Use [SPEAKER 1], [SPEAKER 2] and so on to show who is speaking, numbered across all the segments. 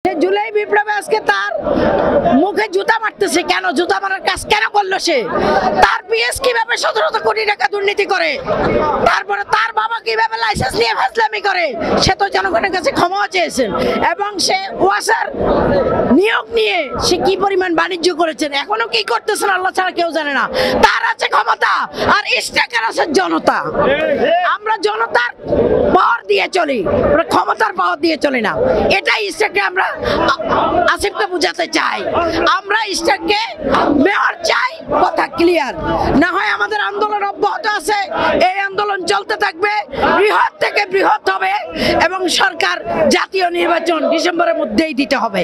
[SPEAKER 1] জুলাই বিপ্লবে আজকে তার মুখে জুতা মারতেছে কেন? জুতা মারার কাজ কেন করলো সে? তার পিএস কিভাবে 17 কোটি টাকা দুর্নীতি করে, তারপরে তার বাবা কিভাবে লাইসেন্স নিয়ে ফাজলামি করে, সে তো জনগণের কাছে ক্ষমা চেয়েছেন। এবং সে ওয়াসার নিয়োগ নিয়ে সে কি পরিমাণ বাণিজ্য করেছেন, এখনো কি করতেছেন আল্লাহ ছাড়া কেউ জানে না। তার আছে ক্ষমতা আর স্টেকার আছে জনতা। আমরা জনতার পাওয়ার দিয়ে চলি, ক্ষমতার পাওয়ার দিয়ে চলি না। এটাই স্টেককে আমরা আসিফকে বুঝাতে চাই। আমরা স্টেককে মেয়র চাই, কথা ক্লিয়ার। না হয় আমাদের আন্দোলন অব্যাহত আছে, এই আন্দোলন চলতে থাকবে, বৃহৎ থেকে বৃহৎ হবে এবং সরকার জাতীয় নির্বাচন ডিসেম্বরের মধ্যেই দিতে হবে।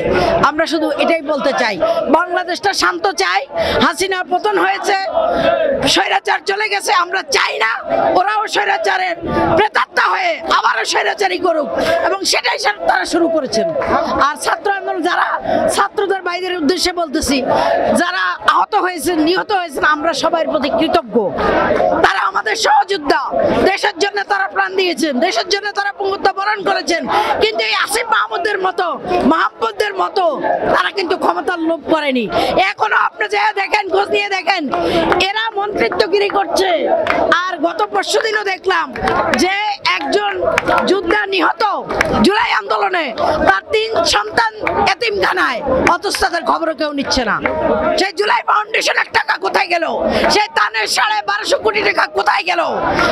[SPEAKER 1] আমরা শুধু এটাই বলতে চাই, বাংলাদেশটা শান্ত চাই। হাসিনা পতন হয়েছে, স্বৈরাচার চলে গেছে, আমরা চাই না ওরাও স্বৈরাচারের প্রেতাত্মা হয়ে আবারও স্বৈরাচারী করুক, এবং সেটাই তারা শুরু করেছেন। আর ছাত্র আন্দোলন যারা, ছাত্রদের বাইরের উদ্দেশ্যে বলতেছি, যারা আহত হয়েছেন, নিহত হয়েছেন, আমরা সবাই প্রতি কৃতজ্ঞ। তারা আমাদের সহযোদ্ধা, দেশের জন্য তারা প্রাণ দিয়েছেন, দেশের জন্য তারা পঙ্গুত্ব বরণ করেছেন। কিন্তু এই আসিফ মাহমুদের মতো, মাহমুদদের মতো তারা কিন্তু ক্ষমতার লোভ করেনি। এখনো আপনি যা দেখেন, খোঁজ নিয়ে দেখেন, এরা মন্ত্রিত্বগিরি করছে। আর গত পরশুদিনও দেখলাম যে একজন যোদ্ধা নিহত জুলাই আন্দোলনে, তার 3 সন্তান এতিমখানায়, অথচ তাদের খবরও কেউ নিচ্ছে না। সেই জুলাই ফাউন্ডেশনের টাকা কোথায় গেল? সেই তানের 12.5 কোটি টাকা কোথায় গেল?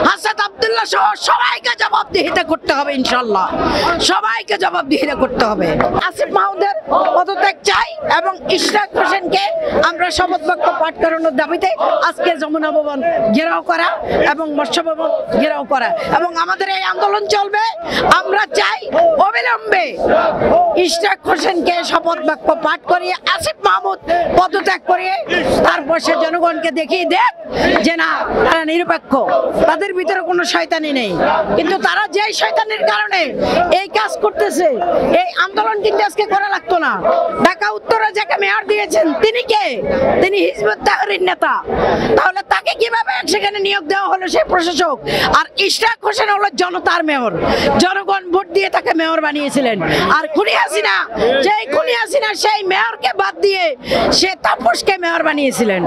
[SPEAKER 1] হাসান আব্দুল্লাহ সহ সবাইকে জবাবদিহিতা করতে হবে, ইনশাল্লাহ সবাইকে জবাবদিহিতা করতে হবে। আসিফ মাহমুদের পদত্যাগ চাই এবং ইশরাক হোসেনকে আমরা শপথ বাক্য পাঠ করানোর দাবিতে আজকে যমুনা ভবন ঘেরাও করা এবং মৎস্য ভবন ঘেরাও করা, এবং আমাদের এই আন্দোলন চলবে। আমরা চাই অবিলম্বে ইশরাক হোসেনকে শপথ বাক্য পাঠ করিয়ে আসিফ মাহমুদ পদত্যাগ করিয়ে তারপর সে জনগণকে দেখিয়ে দেখ যে না, তারা নিরপেক্ষ, তাদের ভিতরে কোনো শয়তানি নেই। কিন্তু তারা যেই শয়তানির কারণে এই কাজ করতেছে, এই আন্দোলন কিন্তু আজকে করা লাগতো না। ঢাকা উত্তরে যাকে মেয়র দিয়েছেন তিনি কে? তিনি হিজবুত তাহরীর নেতা। তাহলে তাকে কিভাবে সেখানে নিয়োগ দেওয়া হলো সেই প্রশাসক? আর ইশরাক হোসেন হলো জনতার মেয়র, জনগণ ভোট দিয়ে তাকে মেয়র বানিয়েছিলেন। আর খুনি হাসিনা, যেই খুনি হাসিনা সেই মেয়রকে বাদ দিয়ে সে তাপসকে মেয়র বানিয়েছিলেন।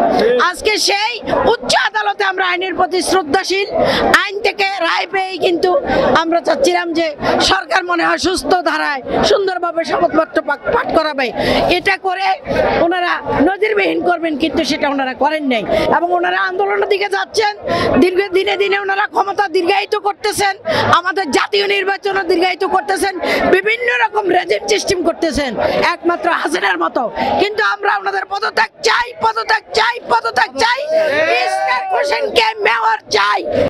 [SPEAKER 1] আজকে সেই উচ্চ আদালতে আমরা আইনের প্রতি শ্রদ্ধাশীল, আইন থেকে রায় পেয়ে কিন্তু আমরা চাচ্ছিলাম যে সরকার মনে হয় সুস্থ ধারায় সুন্দরভাবে শপথপত্র পাঠ করাবে। এটা করে ওনারা নজিরবিহীন করবেন, কিন্তু সেটা ওনারা করেন নাই। এবং ওনারা আন্দোলনের দিকে যাচ্ছেন, দিনে দিনে ওনারা ক্ষমতা দীর্ঘায়িত করতেছেন, আমাদের জাতীয় নির্বাচনও দীর্ঘায়িত করতেছেন, বিভিন্ন রকম রেজিম সিস্টেম করতেছেন একমাত্র হাসিনার মতো। কিন্তু আমরা ওনাদের পদত্যাগ চাই, পদত্যাগ চাই, পদত্যাগ চাই। ইশরাক হোসেনকে মেয়র চাই।